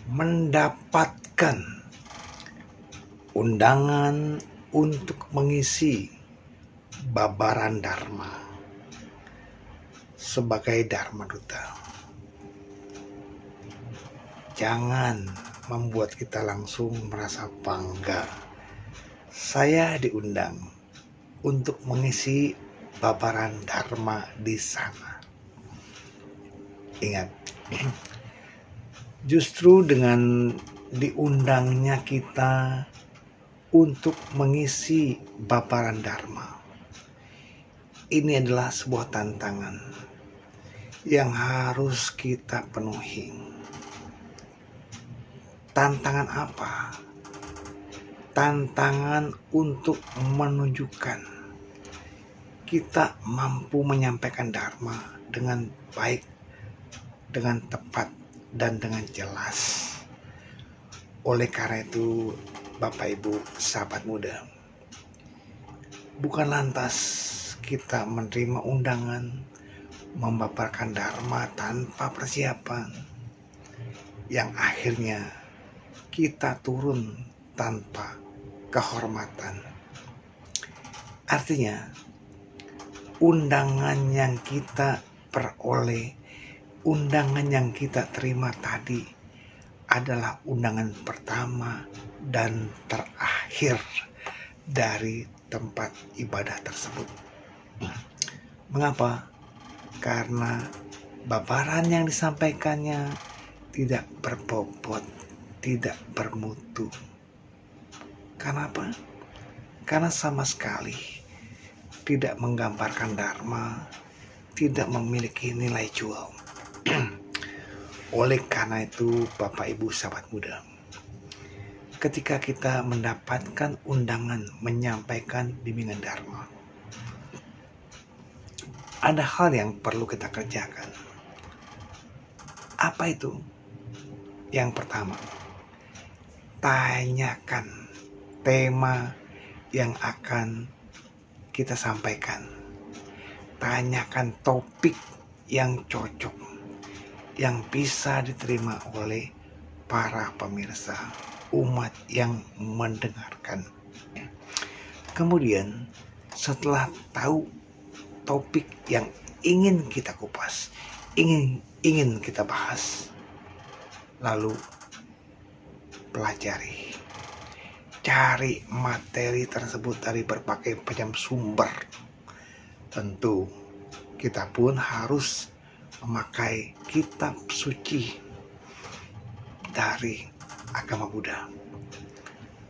mendapatkan undangan untuk mengisi babaran Dharma sebagai Dharma Duta. Jangan membuat kita langsung merasa bangga. Saya diundang untuk mengisi babaran Dharma di sana. Ingat, justru dengan diundangnya kita untuk mengisi babaran Dharma, ini adalah sebuah tantangan yang harus kita penuhi. Tantangan apa? Tantangan untuk menunjukkan kita mampu menyampaikan Dharma dengan baik, dengan tepat, dan dengan jelas. Oleh karena itu, Bapak Ibu sahabat muda, bukan lantas kita menerima undangan membabarkan Dharma tanpa persiapan, yang akhirnya kita turun tanpa kehormatan. Artinya, undangan yang kita peroleh, undangan yang kita terima tadi adalah undangan pertama dan terakhir dari tempat ibadah tersebut. Mengapa? Karena babaran yang disampaikannya tidak berbobot, tidak bermutu. Kenapa? Karena sama sekali tidak menggambarkan Dharma, tidak memiliki nilai jual. Oleh karena itu, Bapak Ibu sahabat muda, ketika kita mendapatkan undangan menyampaikan bimbingan Dharma, ada hal yang perlu kita kerjakan. Apa itu? Yang pertama, tanyakan tema yang akan kita sampaikan. Tanyakan topik yang cocok, yang bisa diterima oleh para pemirsa, umat yang mendengarkan. Kemudian, setelah tahu topik yang ingin kita kupas, ingin kita bahas, lalu pelajari, cari materi tersebut dari berbagai macam sumber. Tentu kita pun harus memakai kitab suci dari agama Buddha.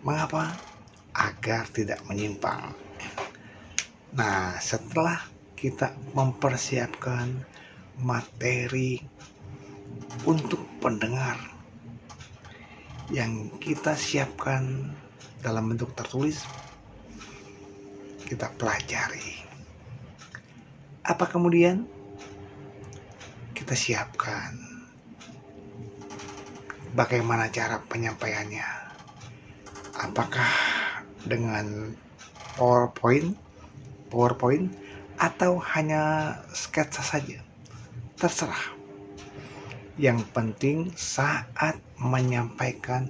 Mengapa? Agar tidak menyimpang. Nah, setelah kita mempersiapkan materi untuk pendengar yang kita siapkan dalam bentuk tertulis, kita pelajari. Apa kemudian? Kita siapkan bagaimana cara penyampaiannya. Apakah dengan PowerPoint atau hanya sketsa saja? Terserah. Yang penting saat menyampaikan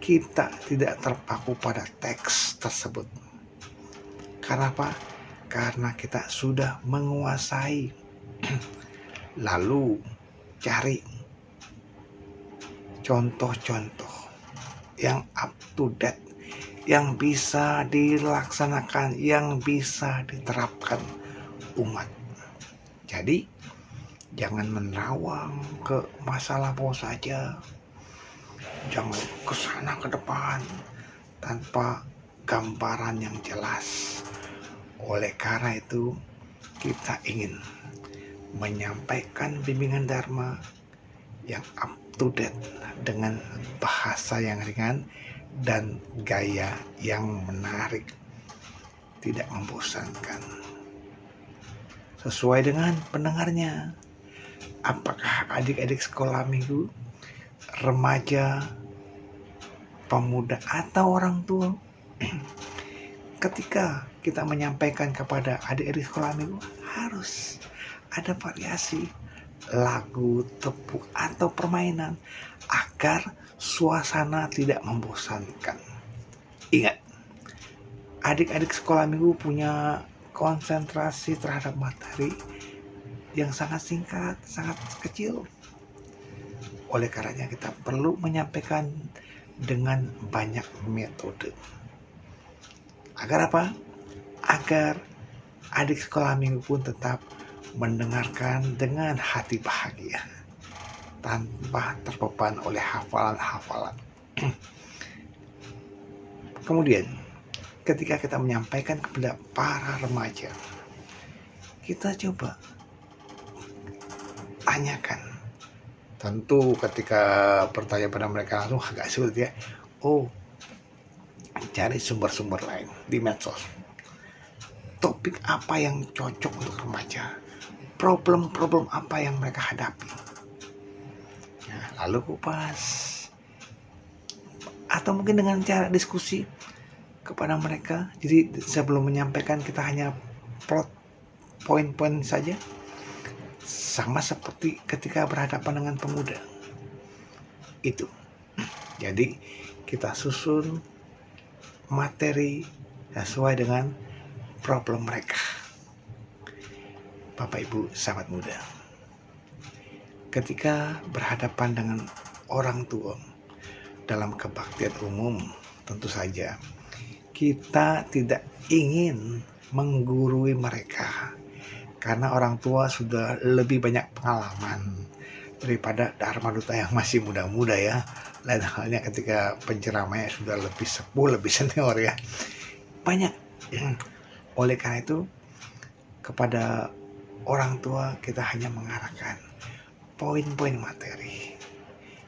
kita tidak terpaku pada teks tersebut. Kenapa? Karena kita sudah menguasai. Lalu cari contoh-contoh yang up to date, yang bisa dilaksanakan, yang bisa diterapkan umat. Jadi jangan menerawang ke masa lampau saja, jangan ke sana ke depan tanpa gambaran yang jelas. Oleh karena itu, kita ingin menyampaikan bimbingan Dharma yang up to date dengan bahasa yang ringan dan gaya yang menarik, tidak membosankan. Sesuai dengan pendengarnya. Apakah adik-adik sekolah minggu, remaja, pemuda, atau orang tua? Ketika kita menyampaikan kepada adik-adik sekolah minggu, harus ada variasi, lagu, tepuk, atau permainan agar suasana tidak membosankan. Ingat, adik-adik sekolah minggu punya konsentrasi terhadap materi yang sangat singkat, sangat kecil. Oleh karenanya kita perlu menyampaikan dengan banyak metode. Agar apa? Agar adik sekolah minggu pun tetap mendengarkan dengan hati bahagia tanpa terbeban oleh hafalan-hafalan. Kemudian, ketika kita menyampaikan kepada para remaja, kita coba tanyakan. Tentu ketika bertanya pada mereka langsung agak sulit ya. Cari sumber-sumber lain di medsos. Topik apa yang cocok untuk remaja? Problem-problem apa yang mereka hadapi? Nah, lalu kupas. Atau mungkin dengan cara diskusi kepada mereka. Jadi sebelum menyampaikan kita hanya plot poin-poin saja. Sama seperti ketika berhadapan dengan pemuda. Itu. Jadi kita susun materi sesuai dengan problem mereka. Bapak Ibu sahabat muda, ketika berhadapan dengan orang tua dalam kebaktian umum, tentu saja kita tidak ingin menggurui mereka karena orang tua sudah lebih banyak pengalaman daripada Dharma Duta yang masih muda-muda ya. Lain halnya ketika penceramahnya sudah lebih sepuh, lebih senior ya. Banyak. Oleh karena itu, kepada orang tua kita hanya mengarahkan poin-poin materi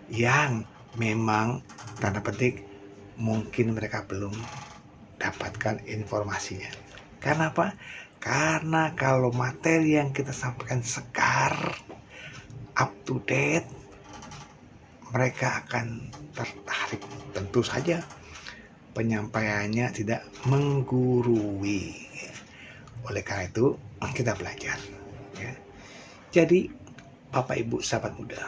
yang memang tanda petik mungkin mereka belum dapatkan informasinya. Karena apa? Karena kalau materi yang kita sampaikan segar, up to date, mereka akan tertarik. Tentu saja penyampaiannya tidak menggurui. Oleh karena itu kita belajar ya. Jadi Bapak Ibu sahabat muda,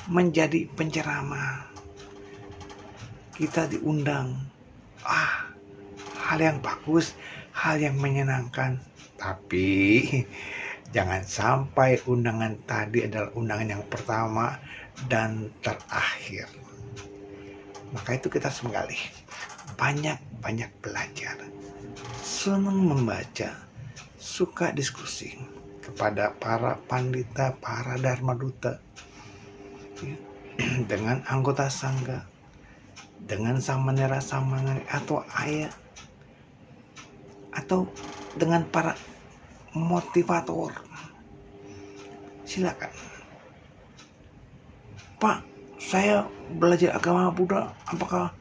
menjadi penceramah kita diundang, hal yang bagus, hal yang menyenangkan. Tapi jangan sampai undangan tadi adalah undangan yang pertama dan terakhir. Maka itu kita harus menggali, banyak belajar, senang membaca, suka diskusi kepada para pandita, para Dharma Duta, dengan anggota sangga, dengan samanera atau ayah, atau dengan para motivator. Silakan, Pak, saya belajar agama Buddha, apakah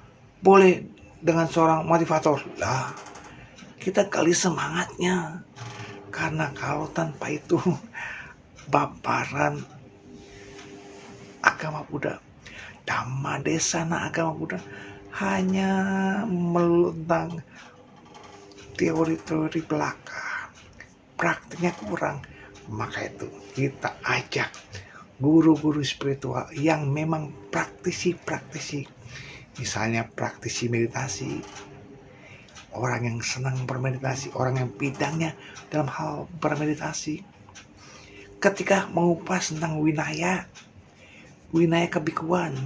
boleh dengan seorang motivator? Lah, kita gali semangatnya. Karena kalau tanpa itu babaran agama Buddha, Dhamma Desana agama Buddha hanya melutang teori-teori belaka, praktiknya kurang. Maka itu kita ajak guru-guru spiritual yang memang praktisi, misalnya praktisi meditasi, orang yang senang bermeditasi, orang yang bidangnya dalam hal bermeditasi. Ketika mengupas tentang winaya kebikuan,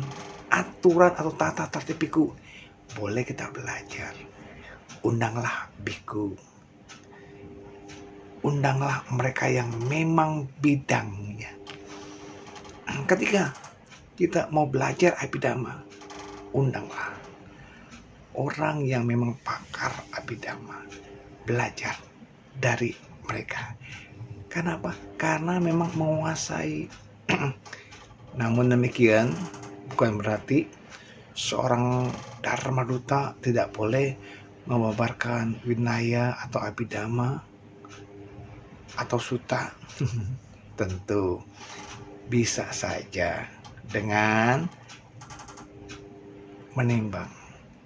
aturan atau tata tertib biku, boleh kita belajar. Undanglah biku, undanglah mereka yang memang bidangnya. Ketika kita mau belajar Abhidhamma, undanglah orang yang memang pakar Abhidhamma, belajar dari mereka. Kenapa? Karena memang menguasai. Namun demikian bukan berarti seorang Dharma Duta tidak boleh membabarkan winaya atau Abhidhamma atau sutta. Tentu bisa saja dengan menimbang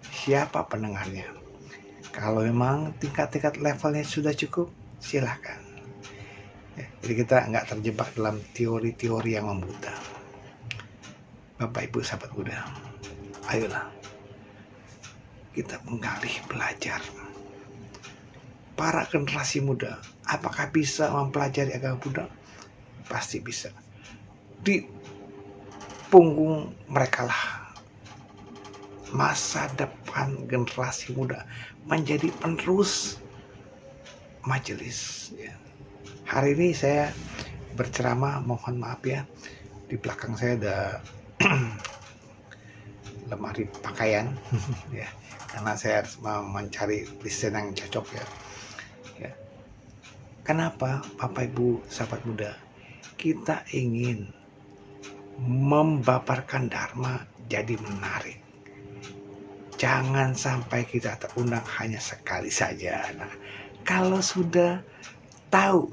siapa pendengarnya. Kalau memang tingkat levelnya sudah cukup, silakan. Jadi kita nggak terjebak dalam teori-teori yang membuta. Bapak Ibu sahabat muda, ayolah kita menggali belajar. Para generasi muda, apakah bisa mempelajari agama Buddha? Pasti bisa. Di punggung mereka lah masa depan generasi muda menjadi penerus majelis. Hari ini saya berceramah, mohon maaf ya, di belakang saya ada lemari pakaian ya, karena saya harus mencari desain yang cocok ya. Kenapa Bapak Ibu sahabat muda, kita ingin membabarkan Dharma jadi menarik. Jangan sampai kita terundang hanya sekali saja. Nah, kalau sudah tahu,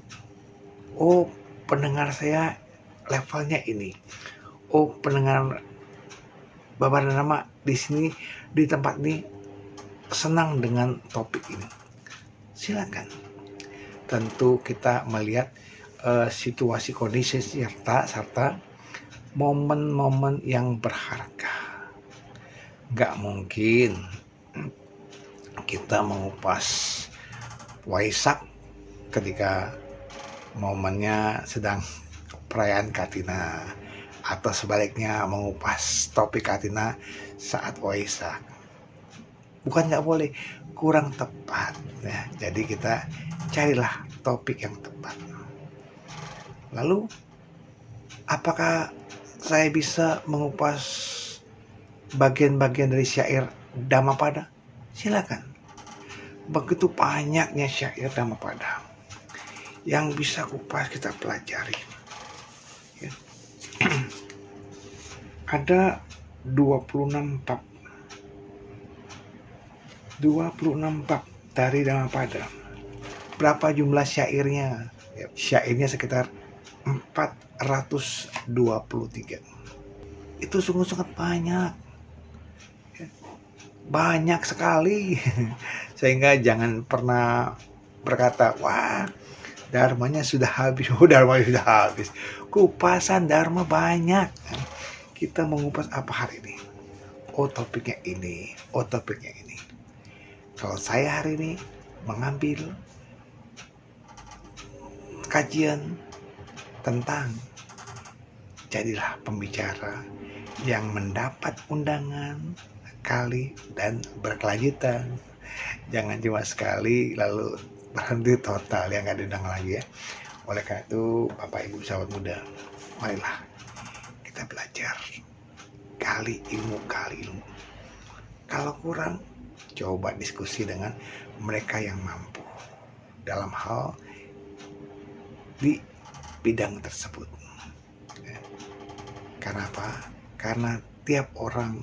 oh pendengar saya levelnya ini, oh pendengar Babar Dharma di sini, di tempat ini senang dengan topik ini, silakan. Tentu kita melihat situasi kondisi serta momen-momen yang berharga. Nggak mungkin kita mengupas Waisak ketika momennya sedang perayaan Katina, atau sebaliknya mengupas topik Katina saat Waisak. Bukan nggak boleh, kurang tepat ya. Jadi kita carilah topik yang tepat. Lalu apakah saya bisa mengupas bagian-bagian dari syair Dhammapada? Silakan. Begitu banyaknya syair Dhammapada yang bisa kupas, kita pelajari ya. Ada 26 bab dari Dhammapada. Berapa jumlah syairnya? Syairnya sekitar 423. Itu sungguh-sangat banyak sekali. Sehingga jangan pernah berkata, wah dharmanya sudah habis. Dharmanya sudah habis. Kupasan dharma banyak. Kita mengupas apa hari ini? Oh topiknya ini, oh topiknya ini. Kalau saya hari ini mengambil kajian tentang jadilah pembicara yang mendapat undangan sekali dan berkelanjutan. Jangan cuma sekali lalu berhenti total, ya nggak diundang lagi ya. Oleh karena itu Bapak Ibu sahabat muda, marilah kita belajar, gali ilmu. Kalau kurang, coba diskusi dengan mereka yang mampu dalam hal di bidang tersebut. Karena apa? Karena tiap orang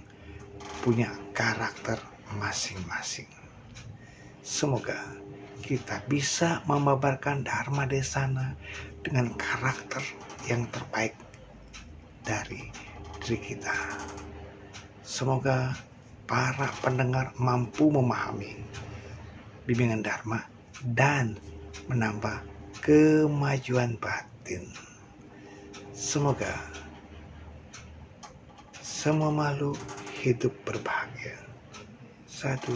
punya karakter masing-masing. Semoga kita bisa membabarkan Dharma Desana dengan karakter yang terbaik dari diri kita. Semoga para pendengar mampu memahami bimbingan Dharma dan menambah kemajuan batin. Semoga semua makhluk hidup berbahagia. Sadu.